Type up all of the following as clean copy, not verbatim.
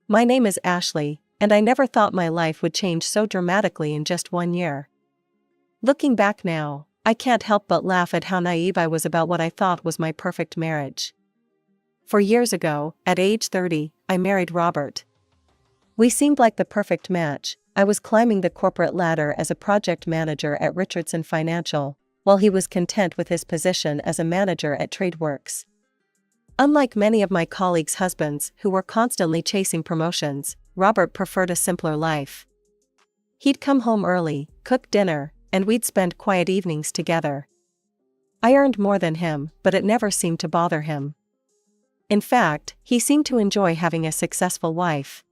My name is Ashley, and I never thought my life would change so dramatically in just 1 year. Looking back now, I can't help but laugh at how naive I was about what I thought was my perfect marriage. 4 years ago, at age 30, I married Robert. We seemed like the perfect match. I was climbing the corporate ladder as a project manager at Richardson Financial, while he was content with his position as a manager at TradeWorks. Unlike many of my colleagues' husbands who were constantly chasing promotions, Robert preferred a simpler life. He'd come home early, cook dinner, and we'd spend quiet evenings together. I earned more than him, but it never seemed to bother him. In fact, he seemed to enjoy having a successful wife.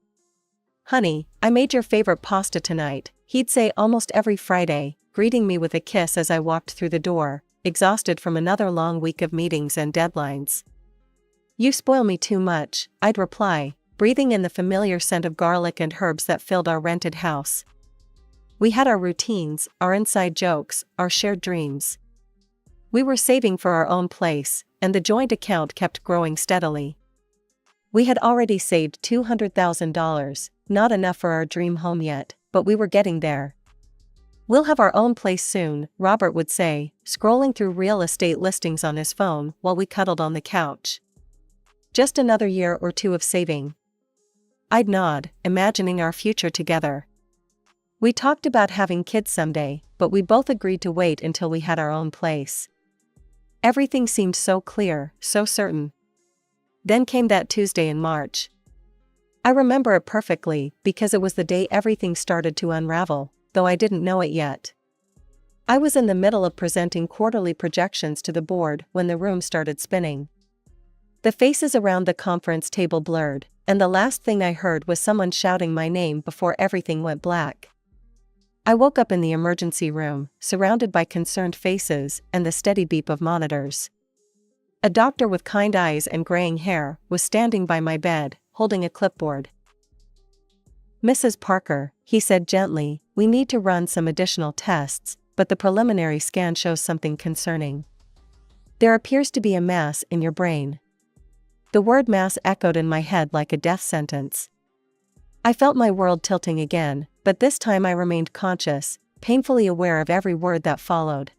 "Honey, I made your favorite pasta tonight," he'd say almost every Friday, greeting me with a kiss as I walked through the door, exhausted from another long week of meetings and deadlines. "You spoil me too much," I'd reply, breathing in the familiar scent of garlic and herbs that filled our rented house. We had our routines, our inside jokes, our shared dreams. We were saving for our own place, and the joint account kept growing steadily. We had already saved $200,000, not enough for our dream home yet, but we were getting there. "We'll have our own place soon," Robert would say, scrolling through real estate listings on his phone while we cuddled on the couch. "Just another year or two of saving." I'd nod, imagining our future together. We talked about having kids someday, but we both agreed to wait until we had our own place. Everything seemed so clear, so certain. Then came that Tuesday in March. I remember it perfectly because it was the day everything started to unravel, though I didn't know it yet. I was in the middle of presenting quarterly projections to the board when the room started spinning. The faces around the conference table blurred, and the last thing I heard was someone shouting my name before everything went black. I woke up in the emergency room, surrounded by concerned faces and the steady beep of monitors. A doctor with kind eyes and graying hair was standing by my bed, holding a clipboard. "Mrs. Parker," he said gently, "we need to run some additional tests, but the preliminary scan shows something concerning. There appears to be a mass in your brain." The word mass echoed in my head like a death sentence. I felt my world tilting again, but this time I remained conscious, painfully aware of every word that followed.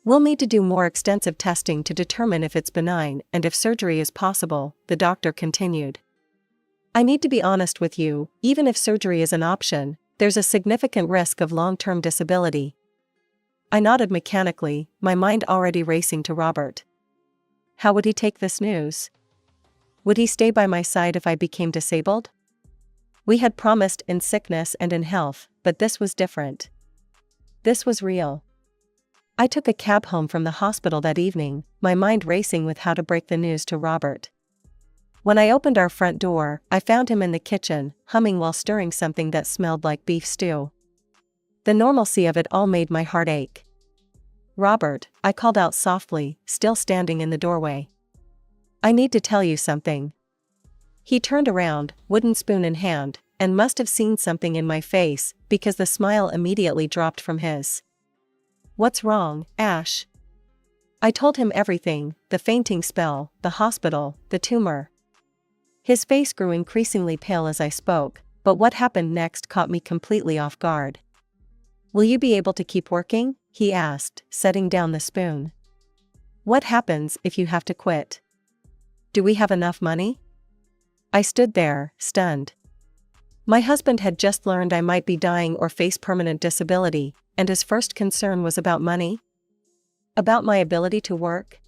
"We'll need to do more extensive testing to determine if it's benign and if surgery is possible," the doctor continued. "I need to be honest with you, even if surgery is an option, there's a significant risk of long-term disability." I nodded mechanically, my mind already racing to Robert. How would he take this news? Would he stay by my side if I became disabled? We had promised in sickness and in health, but this was different. This was real. I took a cab home from the hospital that evening, my mind racing with how to break the news to Robert. When I opened our front door, I found him in the kitchen, humming while stirring something that smelled like beef stew. The normalcy of it all made my heart ache. "Robert," I called out softly, still standing in the doorway. "I need to tell you something." He turned around, wooden spoon in hand, and must have seen something in my face, because the smile immediately dropped from his. "What's wrong, Ash?" I told him everything, the fainting spell, the hospital, the tumor. His face grew increasingly pale as I spoke, but what happened next caught me completely off guard. "Will you be able to keep working?" he asked, setting down the spoon. "What happens if you have to quit? Do we have enough money?" I stood there, stunned. My husband had just learned I might be dying or face permanent disability, and his first concern was about money? About my ability to work?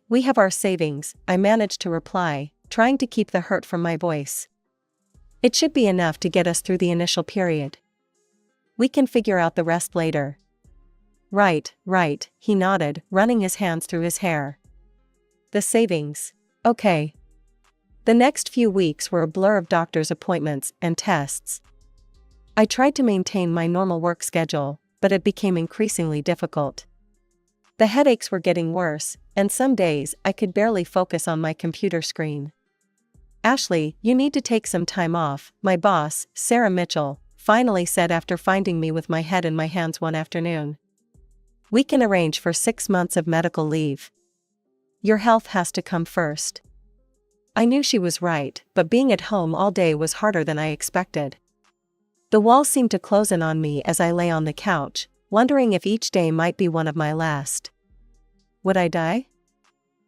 "We have our savings," I managed to reply, trying to keep the hurt from my voice. "It should be enough to get us through the initial period. We can figure out the rest later." Right, he nodded, running his hands through his hair. "The savings. Okay." The next few weeks were a blur of doctor's appointments and tests. I tried to maintain my normal work schedule, but it became increasingly difficult. The headaches were getting worse, and some days I could barely focus on my computer screen. "Ashley, you need to take some time off," my boss, Sarah Mitchell, finally said after finding me with my head in my hands one afternoon. "We can arrange for 6 months of medical leave. Your health has to come first." I knew she was right, but being at home all day was harder than I expected. The walls seemed to close in on me as I lay on the couch, wondering if each day might be one of my last. Would I die?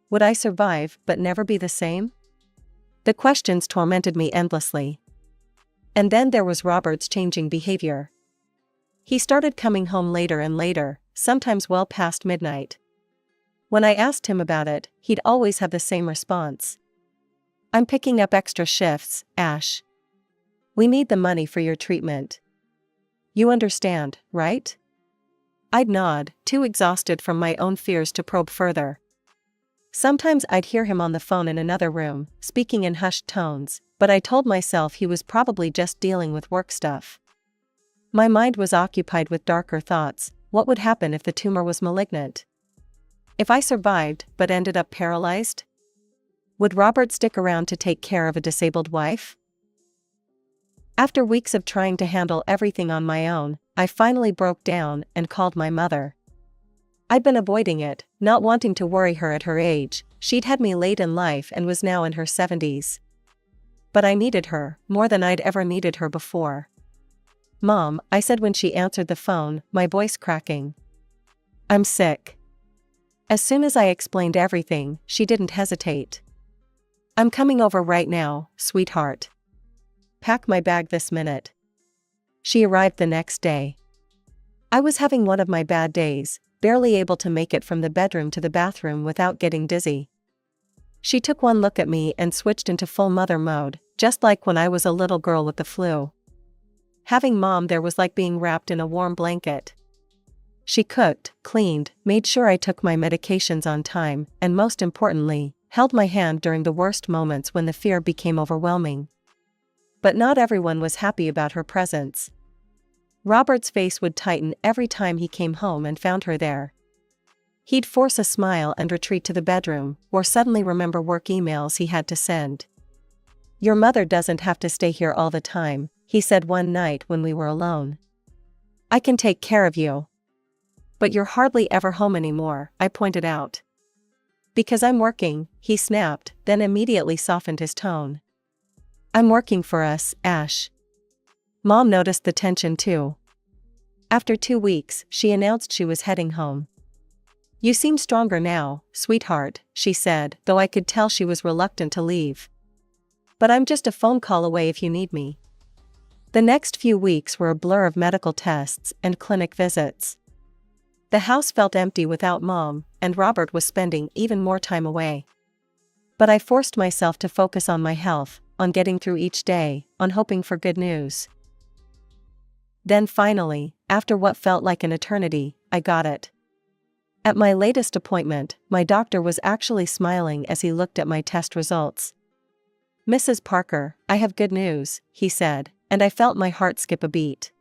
Would I survive but never be the same? The questions tormented me endlessly. And then there was Robert's changing behavior. He started coming home later and later, sometimes well past midnight. When I asked him about it, he'd always have the same response. "I'm picking up extra shifts, Ash. We need the money for your treatment. You understand, right?" I'd nod, too exhausted from my own fears to probe further. Sometimes I'd hear him on the phone in another room, speaking in hushed tones, but I told myself he was probably just dealing with work stuff. My mind was occupied with darker thoughts. What would happen if the tumor was malignant? If I survived but ended up paralyzed? Would Robert stick around to take care of a disabled wife? After weeks of trying to handle everything on my own, I finally broke down and called my mother. I'd been avoiding it, not wanting to worry her at her age. She'd had me late in life and was now in her 70s. But I needed her, more than I'd ever needed her before. "Mom," I said when she answered the phone, my voice cracking. "I'm sick." As soon as I explained everything, she didn't hesitate. "I'm coming over right now, sweetheart. Pack my bag this minute." She arrived the next day. I was having one of my bad days, barely able to make it from the bedroom to the bathroom without getting dizzy. She took one look at me and switched into full mother mode, just like when I was a little girl with the flu. Having Mom there was like being wrapped in a warm blanket. She cooked, cleaned, made sure I took my medications on time, and most importantly, held my hand during the worst moments when the fear became overwhelming. But not everyone was happy about her presence. Robert's face would tighten every time he came home and found her there. He'd force a smile and retreat to the bedroom, or suddenly remember work emails he had to send. "Your mother doesn't have to stay here all the time," he said one night when we were alone. "I can take care of you." "But you're hardly ever home anymore," I pointed out. "Because I'm working," he snapped, then immediately softened his tone. "I'm working for us, Ash." Mom noticed the tension too. After 2 weeks, she announced she was heading home. "You seem stronger now, sweetheart," she said, though I could tell she was reluctant to leave. "But I'm just a phone call away if you need me." The next few weeks were a blur of medical tests and clinic visits. The house felt empty without Mom, and Robert was spending even more time away. But I forced myself to focus on my health, on getting through each day, on hoping for good news. Then finally, after what felt like an eternity, I got it. At my latest appointment, my doctor was actually smiling as he looked at my test results. "Mrs. Parker, I have good news," he said, and I felt my heart skip a beat.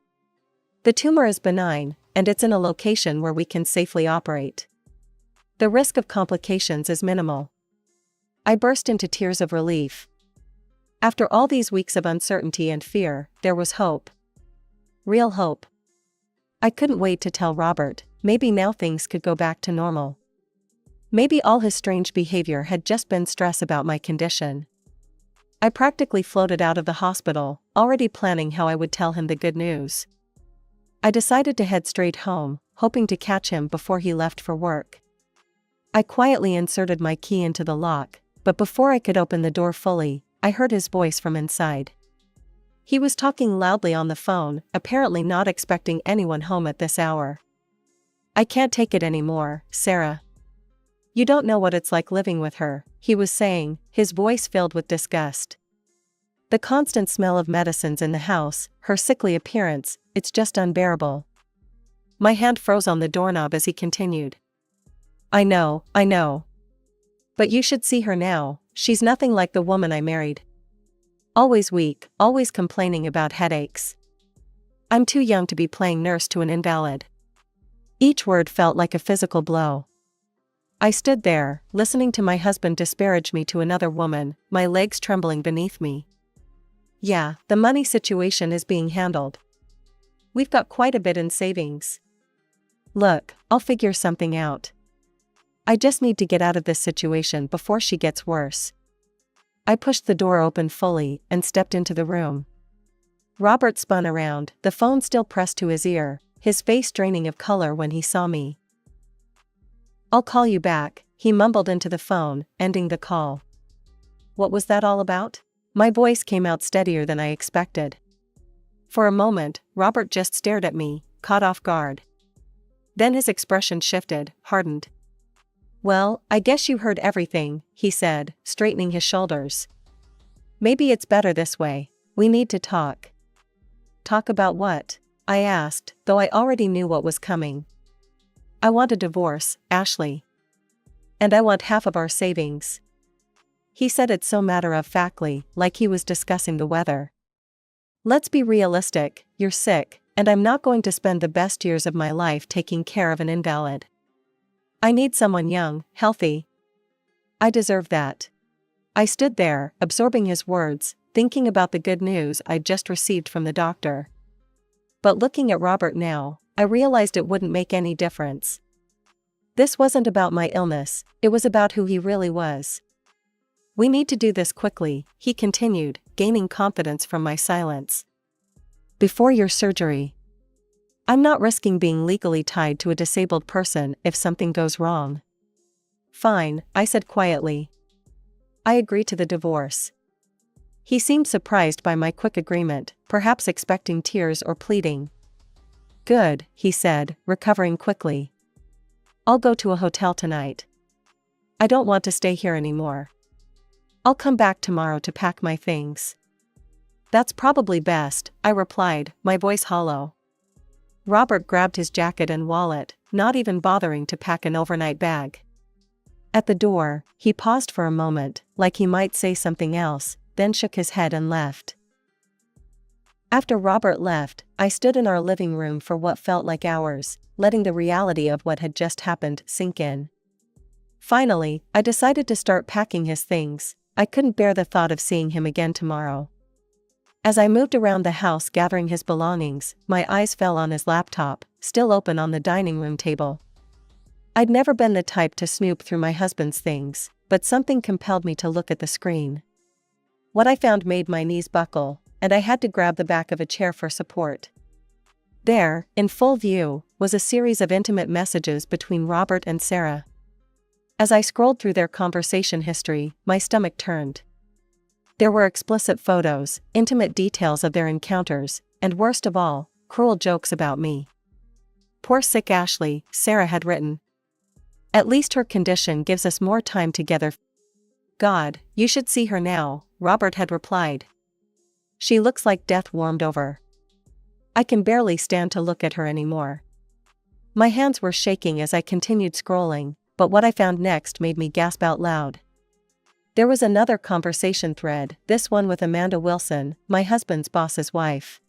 "The tumor is benign, and it's in a location where we can safely operate. The risk of complications is minimal." I burst into tears of relief. After all these weeks of uncertainty and fear, there was hope. Real hope. I couldn't wait to tell Robert. Maybe now things could go back to normal. Maybe all his strange behavior had just been stress about my condition. I practically floated out of the hospital, already planning how I would tell him the good news. I decided to head straight home, hoping to catch him before he left for work. I quietly inserted my key into the lock, but before I could open the door fully, I heard his voice from inside. He was talking loudly on the phone, apparently not expecting anyone home at this hour. "I can't take it anymore, Sarah. You don't know what it's like living with her," he was saying, his voice filled with disgust. "The constant smell of medicines in the house, her sickly appearance, it's just unbearable." My hand froze on the doorknob as he continued. I know. But you should see her now, she's nothing like the woman I married. Always weak, always complaining about headaches. I'm too young to be playing nurse to an invalid." Each word felt like a physical blow. I stood there, listening to my husband disparage me to another woman, my legs trembling beneath me. "Yeah, the money situation is being handled. We've got quite a bit in savings. Look, I'll figure something out. I just need to get out of this situation before she gets worse." I pushed the door open fully and stepped into the room. Robert spun around, the phone still pressed to his ear, his face draining of color when he saw me. "I'll call you back," he mumbled into the phone, ending the call. What was that all about? My voice came out steadier than I expected. For a moment, Robert just stared at me, caught off guard. Then his expression shifted, hardened. "Well, I guess you heard everything," he said, straightening his shoulders. "Maybe it's better this way. We need to talk." "Talk about what?" I asked, though I already knew what was coming. "I want a divorce, Ashley. And I want half of our savings." He said it so matter-of-factly, like he was discussing the weather. "Let's be realistic, you're sick, and I'm not going to spend the best years of my life taking care of an invalid. I need someone young, healthy. I deserve that." I stood there, absorbing his words, thinking about the good news I'd just received from the doctor. But looking at Robert now, I realized it wouldn't make any difference. This wasn't about my illness, it was about who he really was. "We need to do this quickly," he continued, gaining confidence from my silence. "Before your surgery. I'm not risking being legally tied to a disabled person if something goes wrong." "Fine," I said quietly. "I agree to the divorce." He seemed surprised by my quick agreement, perhaps expecting tears or pleading. "Good," he said, recovering quickly. "I'll go to a hotel tonight. I don't want to stay here anymore. I'll come back tomorrow to pack my things." "That's probably best," I replied, my voice hollow. Robert grabbed his jacket and wallet, not even bothering to pack an overnight bag. At the door, he paused for a moment, like he might say something else, then shook his head and left. After Robert left, I stood in our living room for what felt like hours, letting the reality of what had just happened sink in. Finally, I decided to start packing his things. I couldn't bear the thought of seeing him again tomorrow. As I moved around the house gathering his belongings, my eyes fell on his laptop, still open on the dining room table. I'd never been the type to snoop through my husband's things, but something compelled me to look at the screen. What I found made my knees buckle, and I had to grab the back of a chair for support. There, in full view, was a series of intimate messages between Robert and Sarah. As I scrolled through their conversation history, my stomach turned. There were explicit photos, intimate details of their encounters, and worst of all, cruel jokes about me. "Poor sick Ashley," Sarah had written. "At least her condition gives us more time together." "God, you should see her now," Robert had replied. "She looks like death warmed over. I can barely stand to look at her anymore." My hands were shaking as I continued scrolling, but what I found next made me gasp out loud. There was another conversation thread, this one with Amanda Wilson, my husband's boss's wife.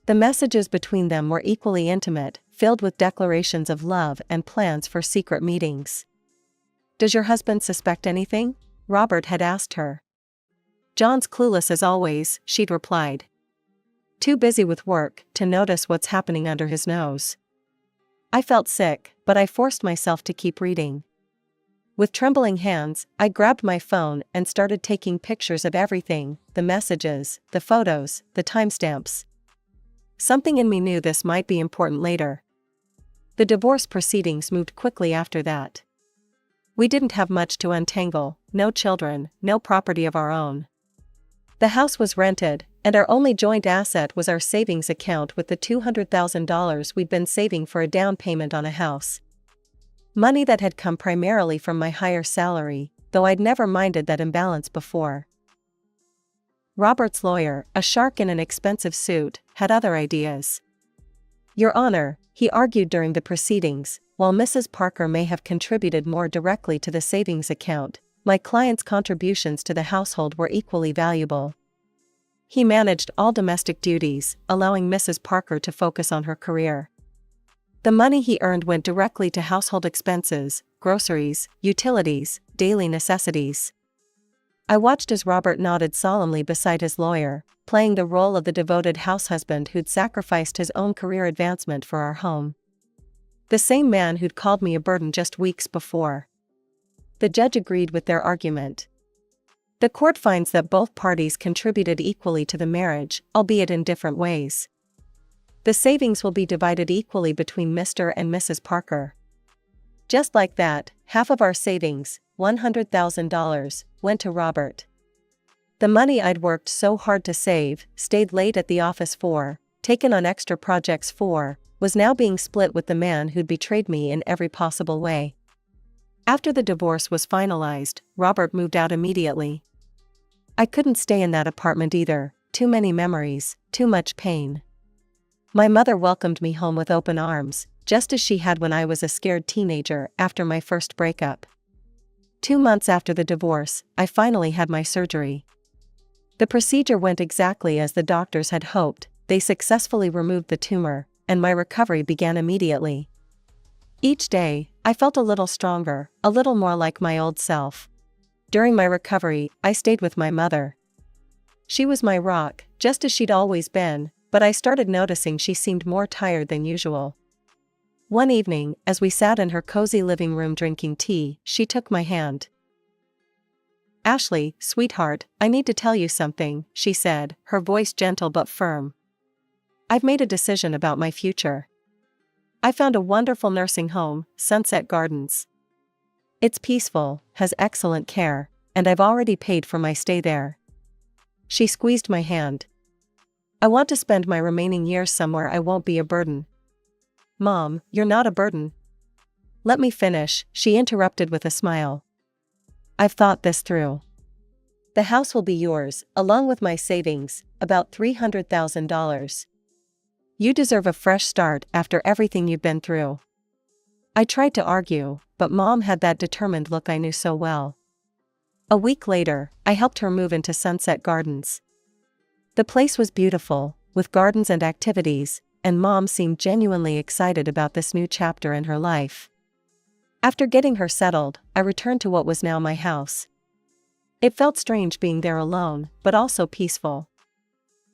The messages between them were equally intimate, filled with declarations of love and plans for secret meetings. "Does your husband suspect anything?" Robert had asked her. "John's clueless as always," she'd replied. "Too busy with work to notice what's happening under his nose." I felt sick, but I forced myself to keep reading. With trembling hands, I grabbed my phone and started taking pictures of everything, the messages, the photos, the timestamps. Something in me knew this might be important later. The divorce proceedings moved quickly after that. We didn't have much to untangle, no children, no property of our own. The house was rented, and our only joint asset was our savings account with the $200,000 we'd been saving for a down payment on a house. Money that had come primarily from my higher salary, though I'd never minded that imbalance before. Robert's lawyer, a shark in an expensive suit, had other ideas. "Your Honor," he argued during the proceedings, "while Mrs. Parker may have contributed more directly to the savings account, my client's contributions to the household were equally valuable. He managed all domestic duties, allowing Mrs. Parker to focus on her career. The money he earned went directly to household expenses, groceries, utilities, daily necessities." I watched as Robert nodded solemnly beside his lawyer, playing the role of the devoted house husband who'd sacrificed his own career advancement for our home. The same man who'd called me a burden just weeks before. The judge agreed with their argument. The court finds that both parties contributed equally to the marriage, albeit in different ways. The savings will be divided equally between Mr. and Mrs. Parker. Just like that, half of our savings, $100,000, went to Robert. The money I'd worked so hard to save, stayed late at the office for, taken on extra projects for, was now being split with the man who'd betrayed me in every possible way. After the divorce was finalized, Robert moved out immediately. I couldn't stay in that apartment either, too many memories, too much pain. My mother welcomed me home with open arms, just as she had when I was a scared teenager after my first breakup. 2 months after the divorce, I finally had my surgery. The procedure went exactly as the doctors had hoped. They successfully removed the tumor, and my recovery began immediately. Each day, I felt a little stronger, a little more like my old self. During my recovery, I stayed with my mother. She was my rock, just as she'd always been, but I started noticing she seemed more tired than usual. One evening, as we sat in her cozy living room drinking tea, she took my hand. "Ashley, sweetheart, I need to tell you something," she said, her voice gentle but firm. "I've made a decision about my future. I found a wonderful nursing home, Sunset Gardens. It's peaceful, has excellent care, and I've already paid for my stay there." She squeezed my hand. "I want to spend my remaining years somewhere I won't be a burden." "Mom, you're not a burden." "Let me finish," she interrupted with a smile. "I've thought this through. The house will be yours, along with my savings, about $300,000. You deserve a fresh start after everything you've been through." I tried to argue, but Mom had that determined look I knew so well. A week later, I helped her move into Sunset Gardens. The place was beautiful, with gardens and activities, and Mom seemed genuinely excited about this new chapter in her life. After getting her settled, I returned to what was now my house. It felt strange being there alone, but also peaceful.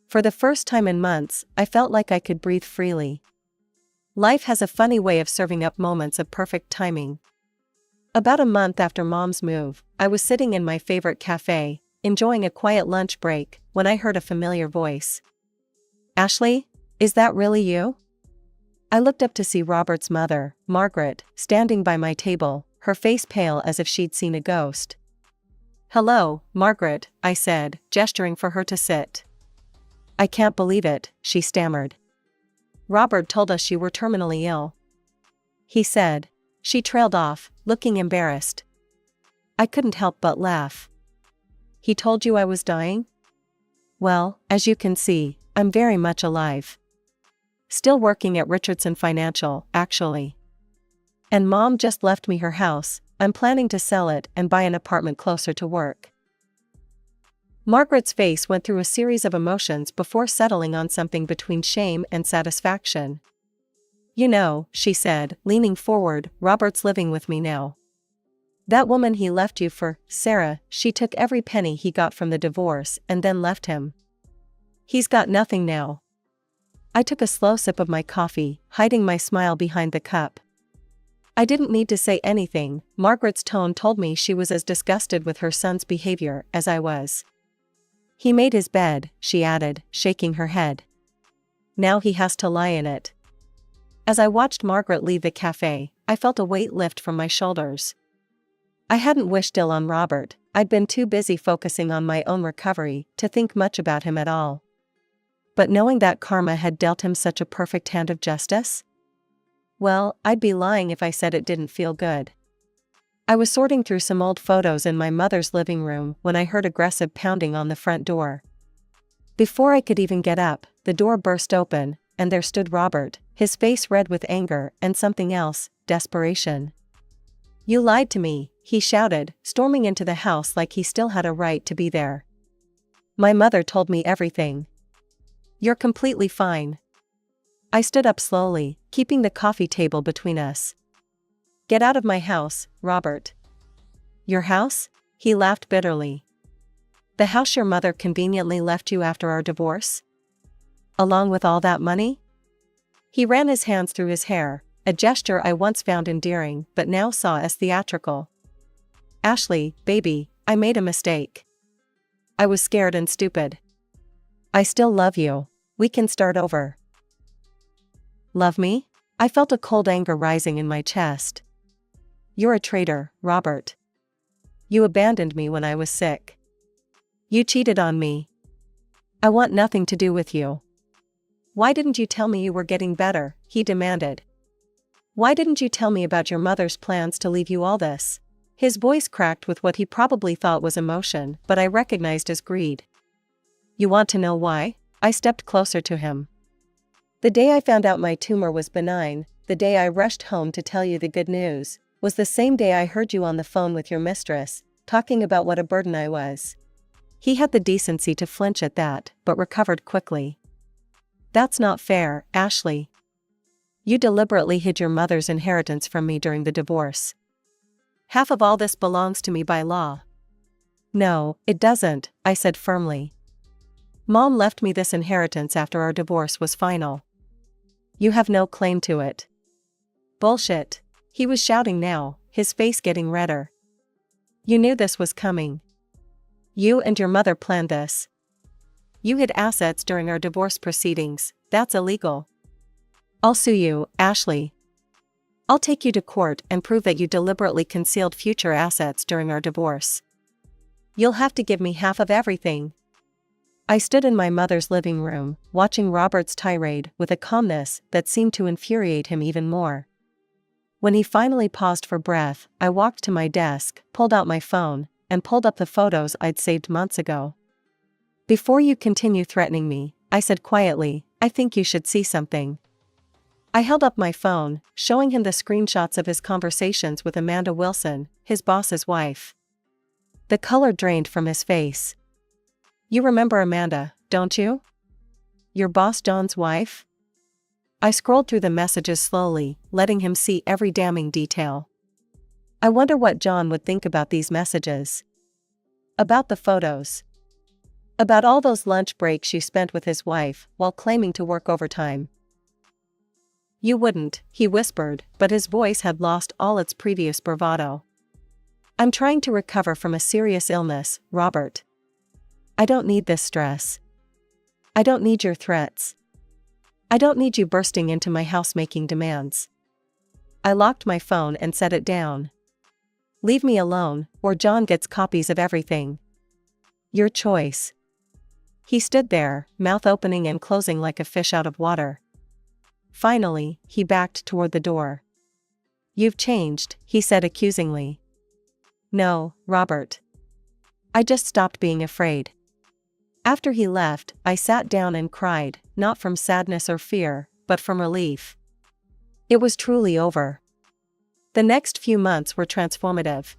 For the first time in months, I felt like I could breathe freely. Life has a funny way of serving up moments of perfect timing. About a month after Mom's move, I was sitting in my favorite cafe, enjoying a quiet lunch break, when I heard a familiar voice. "Ashley, is that really you?" I looked up to see Robert's mother, Margaret, standing by my table, her face pale as if she'd seen a ghost. "Hello, Margaret," I said, gesturing for her to sit. "I can't believe it," she stammered. "Robert told us you were terminally ill," he said. She trailed off, looking embarrassed. I couldn't help but laugh. "He told you I was dying?" "Well, as you can see, I'm very much alive. Still working at Richardson Financial, actually. And Mom just left me her house. I'm planning to sell it and buy an apartment closer to work." Margaret's face went through a series of emotions before settling on something between shame and satisfaction. "You know," she said, leaning forward, "Robert's living with me now. That woman he left you for, Sarah, she took every penny he got from the divorce and then left him. He's got nothing now." I took a slow sip of my coffee, hiding my smile behind the cup. I didn't need to say anything. Margaret's tone told me she was as disgusted with her son's behavior as I was. "He made his bed," she added, shaking her head. "Now he has to lie in it." As I watched Margaret leave the cafe, I felt a weight lift from my shoulders. I hadn't wished ill on Robert. I'd been too busy focusing on my own recovery to think much about him at all. But knowing that karma had dealt him such a perfect hand of justice? Well, I'd be lying if I said it didn't feel good. I was sorting through some old photos in my mother's living room when I heard aggressive pounding on the front door. Before I could even get up, the door burst open, and there stood Robert, his face red with anger and something else, desperation. "You lied to me," he shouted, storming into the house like he still had a right to be there. "My mother told me everything. You're completely fine." I stood up slowly, keeping the coffee table between us. "Get out of my house, Robert." "Your house?" He laughed bitterly. "The house your mother conveniently left you after our divorce? Along with all that money?" He ran his hands through his hair, a gesture I once found endearing but now saw as theatrical. "Ashley, baby, I made a mistake. I was scared and stupid. I still love you. We can start over. Love me? I felt a cold anger rising in my chest. You're a traitor, Robert. You abandoned me when I was sick. You cheated on me. I want nothing to do with you. Why didn't you tell me you were getting better? He demanded. Why didn't you tell me about your mother's plans to leave you all this? His voice cracked with what he probably thought was emotion, but I recognized as greed. You want to know why? I stepped closer to him. The day I found out my tumor was benign, the day I rushed home to tell you the good news, was the same day I heard you on the phone with your mistress, talking about what a burden I was. He had the decency to flinch at that, but recovered quickly. That's not fair, Ashley. You deliberately hid your mother's inheritance from me during the divorce. Half of all this belongs to me by law. No, it doesn't, I said firmly. Mom left me this inheritance after our divorce was final. You have no claim to it. Bullshit. He was shouting now, his face getting redder. You knew this was coming. You and your mother planned this. You hid assets during our divorce proceedings. That's illegal. I'll sue you, Ashley. I'll take you to court and prove that you deliberately concealed future assets during our divorce. You'll have to give me half of everything. I stood in my mother's living room, watching Robert's tirade with a calmness that seemed to infuriate him even more. When he finally paused for breath, I walked to my desk, pulled out my phone, and pulled up the photos I'd saved months ago. Before you continue threatening me, I said quietly, I think you should see something. I held up my phone, showing him the screenshots of his conversations with Amanda Wilson, his boss's wife. The color drained from his face. You remember Amanda, don't you? Your boss John's wife? I scrolled through the messages slowly, letting him see every damning detail. I wonder what John would think about these messages. About the photos. About all those lunch breaks you spent with his wife while claiming to work overtime. You wouldn't, he whispered, but his voice had lost all its previous bravado. I'm trying to recover from a serious illness, Robert. I don't need this stress. I don't need your threats. I don't need you bursting into my house making demands. I locked my phone and set it down. Leave me alone, or John gets copies of everything. Your choice. He stood there, mouth opening and closing like a fish out of water. Finally, he backed toward the door. You've changed, he said accusingly. No, Robert. I just stopped being afraid. After he left, I sat down and cried, not from sadness or fear, but from relief. It was truly over. The next few months were transformative.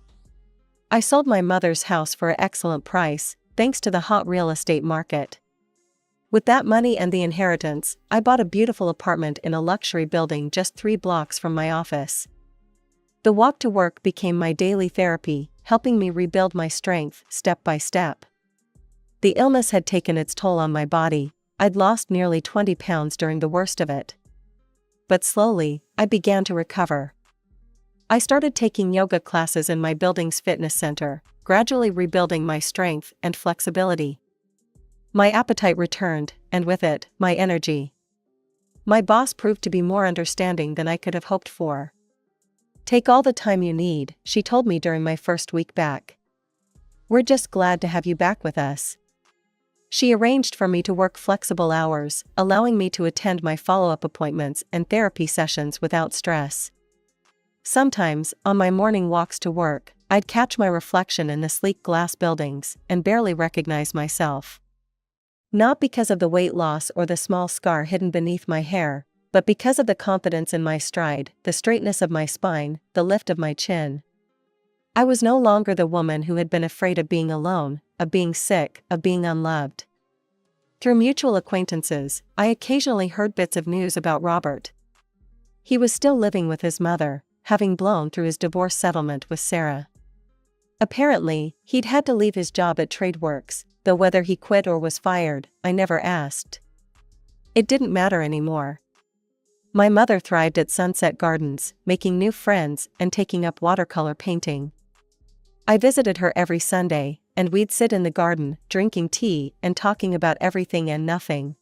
I sold my mother's house for an excellent price, thanks to the hot real estate market. With that money and the inheritance, I bought a beautiful apartment in a luxury building just 3 blocks from my office. The walk to work became my daily therapy, helping me rebuild my strength step by step. The illness had taken its toll on my body. I'd lost nearly 20 pounds during the worst of it. But slowly, I began to recover. I started taking yoga classes in my building's fitness center, gradually rebuilding my strength and flexibility. My appetite returned, and with it, my energy. My boss proved to be more understanding than I could have hoped for. Take all the time you need, she told me during my first week back. We're just glad to have you back with us. She arranged for me to work flexible hours, allowing me to attend my follow-up appointments and therapy sessions without stress. Sometimes, on my morning walks to work, I'd catch my reflection in the sleek glass buildings and barely recognize myself. Not because of the weight loss or the small scar hidden beneath my hair, but because of the confidence in my stride, the straightness of my spine, the lift of my chin. I was no longer the woman who had been afraid of being alone, of being sick, of being unloved. Through mutual acquaintances, I occasionally heard bits of news about Robert. He was still living with his mother, having blown through his divorce settlement with Sarah. Apparently, he'd had to leave his job at TradeWorks, though whether he quit or was fired, I never asked. It didn't matter anymore. My mother thrived at Sunset Gardens, making new friends and taking up watercolor painting. I visited her every Sunday, and we'd sit in the garden, drinking tea and talking about everything and nothing.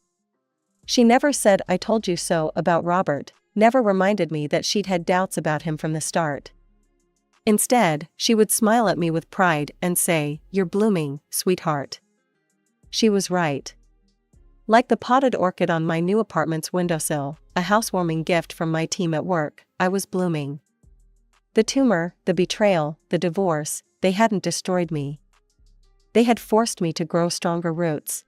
She never said "I told you so" about Robert, never reminded me that she'd had doubts about him from the start. Instead, she would smile at me with pride and say, "You're blooming, sweetheart." She was right. Like the potted orchid on my new apartment's windowsill, a housewarming gift from my team at work, I was blooming. The tumor, the betrayal, the divorce, they hadn't destroyed me. They had forced me to grow stronger roots.